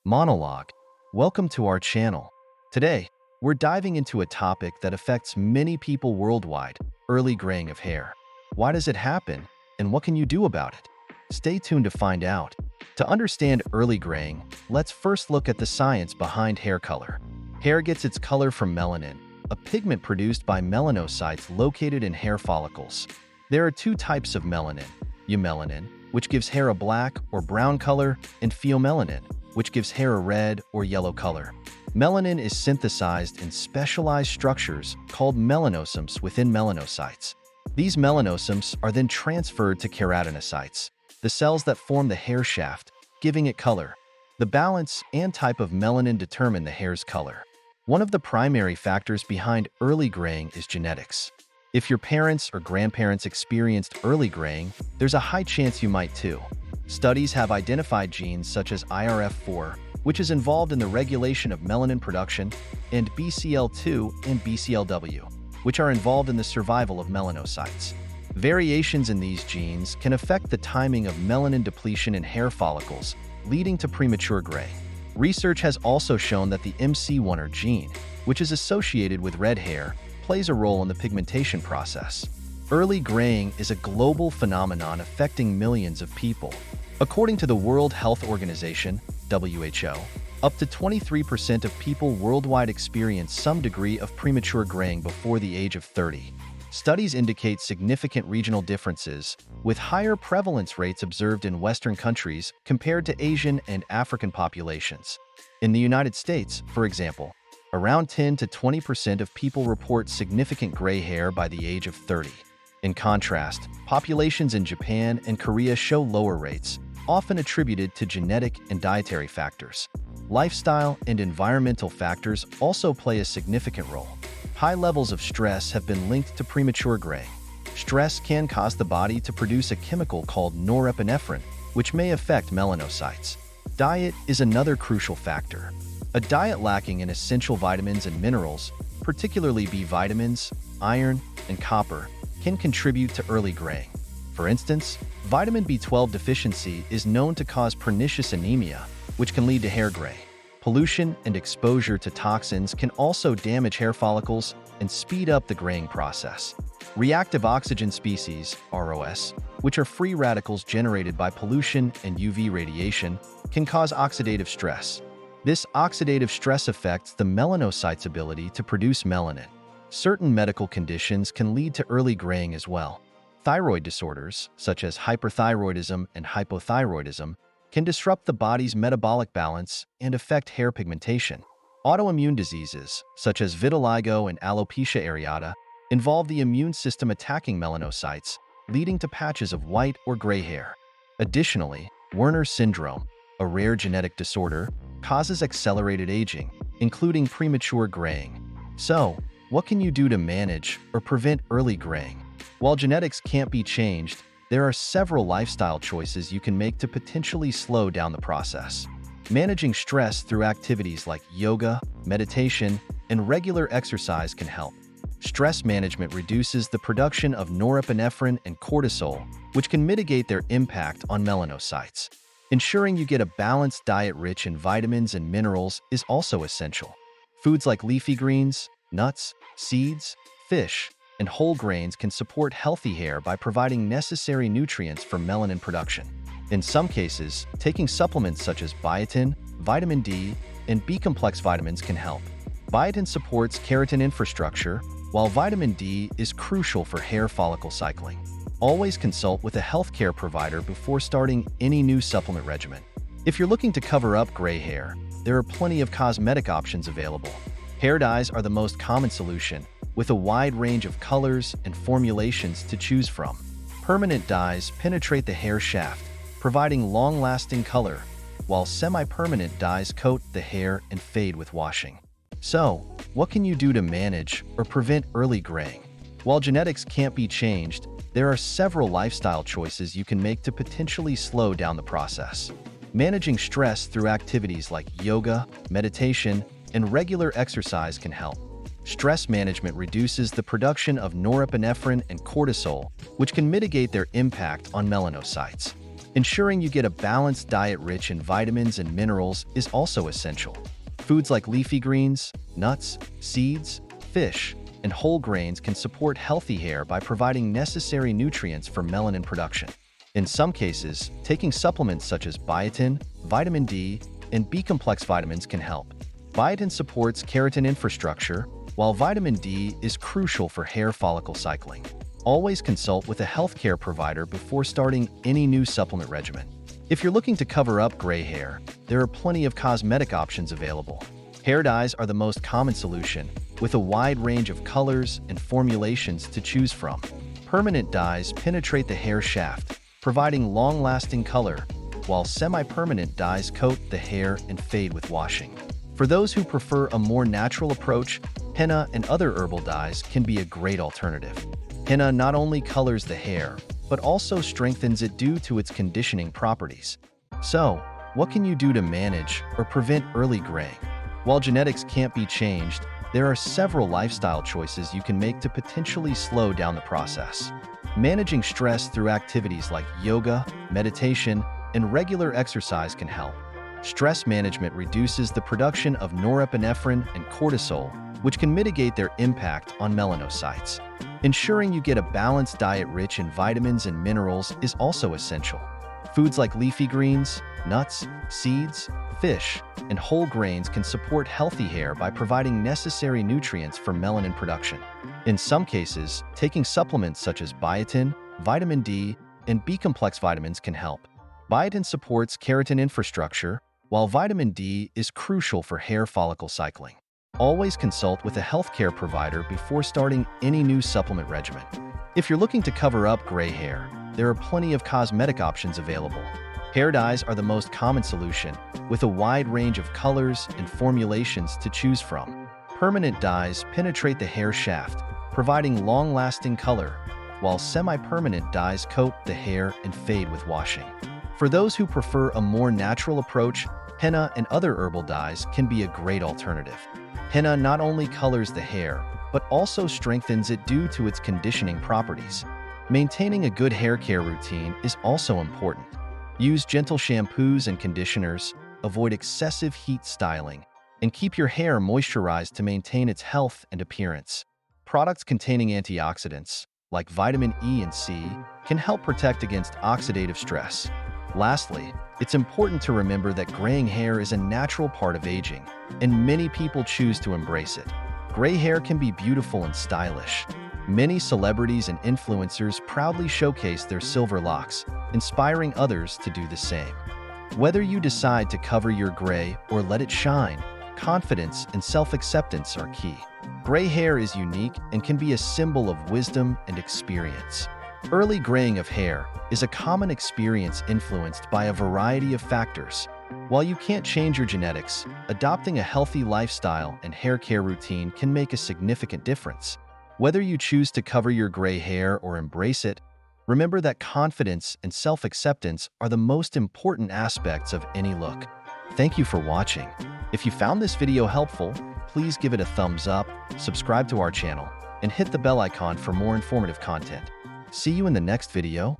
Monologue. Welcome to our channel. Today, we're diving into a topic that affects many people worldwide: early graying of hair. Why does it happen, and what can you do about it? Stay tuned to find out. To understand early graying, let's first look at the science behind hair color. Hair gets its color from melanin, a pigment produced by melanocytes located in hair follicles. There are two types of melanin: eumelanin, which gives hair a black or brown color, and pheomelanin, which gives hair a red or yellow color. Melanin is synthesized in specialized structures called melanosomes within melanocytes. These melanosomes are then transferred to keratinocytes, the cells that form the hair shaft, giving it color. The balance and type of melanin determine the hair's color. One of the primary factors behind early graying is genetics. If your parents or grandparents experienced early graying, there's a high chance you might too. Studies have identified genes such as IRF4, which is involved in the regulation of melanin production, and BCL2 and BCLW, which are involved in the survival of melanocytes. Variations in these genes can affect the timing of melanin depletion in hair follicles, leading to premature gray. Research has also shown that the MC1R gene, which is associated with red hair, plays a role in the pigmentation process. Early graying is a global phenomenon affecting millions of people. According to the World Health Organization, WHO, up to 23% of people worldwide experience some degree of premature graying before the age of 30. Studies indicate significant regional differences, with higher prevalence rates observed in Western countries compared to Asian and African populations. In the United States, for example, around 10 to 20% of people report significant gray hair by the age of 30. In contrast, populations in Japan and Korea show lower rates, often attributed to genetic and dietary factors. Lifestyle and environmental factors also play a significant role. High levels of stress have been linked to premature gray. Stress can cause the body to produce a chemical called norepinephrine, which may affect melanocytes. Diet is another crucial factor. A diet lacking in essential vitamins and minerals, particularly B vitamins, iron, and copper, can contribute to early graying. For instance, vitamin B12 deficiency is known to cause pernicious anemia, which can lead to hair gray. Pollution and exposure to toxins can also damage hair follicles and speed up the graying process. Reactive oxygen species, ROS, which are free radicals generated by pollution and UV radiation, can cause oxidative stress. This oxidative stress affects the melanocyte's ability to produce melanin. Certain medical conditions can lead to early graying as well. Thyroid disorders, such as hyperthyroidism and hypothyroidism, can disrupt the body's metabolic balance and affect hair pigmentation. Autoimmune diseases, such as vitiligo and alopecia areata, involve the immune system attacking melanocytes, leading to patches of white or gray hair. Additionally, Werner's syndrome, a rare genetic disorder, causes accelerated aging, including premature graying. So, what can you do to manage or prevent early graying? While genetics can't be changed, there are several lifestyle choices you can make to potentially slow down the process. Managing stress through activities like yoga, meditation, and regular exercise can help. Stress management reduces the production of norepinephrine and cortisol, which can mitigate their impact on melanocytes. Ensuring you get a balanced diet rich in vitamins and minerals is also essential. Foods like leafy greens, nuts, seeds, fish, and whole grains can support healthy hair by providing necessary nutrients for melanin production. In some cases, taking supplements such as biotin, vitamin D, and B-complex vitamins can help. Biotin supports keratin infrastructure, while vitamin D is crucial for hair follicle cycling. Always consult with a healthcare provider before starting any new supplement regimen. If you're looking to cover up gray hair, there are plenty of cosmetic options available. Hair dyes are the most common solution, with a wide range of colors and formulations to choose from. Permanent dyes penetrate the hair shaft, providing long-lasting color, while semi-permanent dyes coat the hair and fade with washing. So, what can you do to manage or prevent early graying? While genetics can't be changed, there are several lifestyle choices you can make to potentially slow down the process. Managing stress through activities like yoga, meditation, and regular exercise can help. Stress management reduces the production of norepinephrine and cortisol, which can mitigate their impact on melanocytes. Ensuring you get a balanced diet rich in vitamins and minerals is also essential. Foods like leafy greens, nuts, seeds, fish, and whole grains can support healthy hair by providing necessary nutrients for melanin production. In some cases, taking supplements such as biotin, vitamin D, and B-complex vitamins can help. Biotin supports keratin infrastructure, while vitamin D is crucial for hair follicle cycling. Always consult with a healthcare provider before starting any new supplement regimen. If you're looking to cover up gray hair, there are plenty of cosmetic options available. Hair dyes are the most common solution, with a wide range of colors and formulations to choose from. Permanent dyes penetrate the hair shaft, providing long-lasting color, while semi-permanent dyes coat the hair and fade with washing. For those who prefer a more natural approach, henna and other herbal dyes can be a great alternative. Henna not only colors the hair, but also strengthens it due to its conditioning properties. So, what can you do to manage or prevent early graying? While genetics can't be changed, there are several lifestyle choices you can make to potentially slow down the process. Managing stress through activities like yoga, meditation, and regular exercise can help. Stress management reduces the production of norepinephrine and cortisol, which can mitigate their impact on melanocytes. Ensuring you get a balanced diet rich in vitamins and minerals is also essential. Foods like leafy greens, nuts, seeds, fish, and whole grains can support healthy hair by providing necessary nutrients for melanin production. In some cases, taking supplements such as biotin, vitamin D, and B-complex vitamins can help. Biotin supports keratin infrastructure, while vitamin D is crucial for hair follicle cycling. Always consult with a healthcare provider before starting any new supplement regimen. If you're looking to cover up gray hair, there are plenty of cosmetic options available. Hair dyes are the most common solution, with a wide range of colors and formulations to choose from. Permanent dyes penetrate the hair shaft, providing long-lasting color, while semi-permanent dyes coat the hair and fade with washing. For those who prefer a more natural approach, henna and other herbal dyes can be a great alternative. Henna not only colors the hair, but also strengthens it due to its conditioning properties. Maintaining a good hair care routine is also important. Use gentle shampoos and conditioners, avoid excessive heat styling, and keep your hair moisturized to maintain its health and appearance. Products containing antioxidants, like vitamin E and C, can help protect against oxidative stress. Lastly, it's important to remember that graying hair is a natural part of aging, and many people choose to embrace it. Gray hair can be beautiful and stylish. Many celebrities and influencers proudly showcase their silver locks, inspiring others to do the same. Whether you decide to cover your gray or let it shine, confidence and self-acceptance are key. Gray hair is unique and can be a symbol of wisdom and experience. Early graying of hair is a common experience influenced by a variety of factors. While you can't change your genetics, adopting a healthy lifestyle and hair care routine can make a significant difference. Whether you choose to cover your gray hair or embrace it, remember that confidence and self-acceptance are the most important aspects of any look. Thank you for watching. If you found this video helpful, please give it a thumbs up, subscribe to our channel, and hit the bell icon for more informative content. See you in the next video.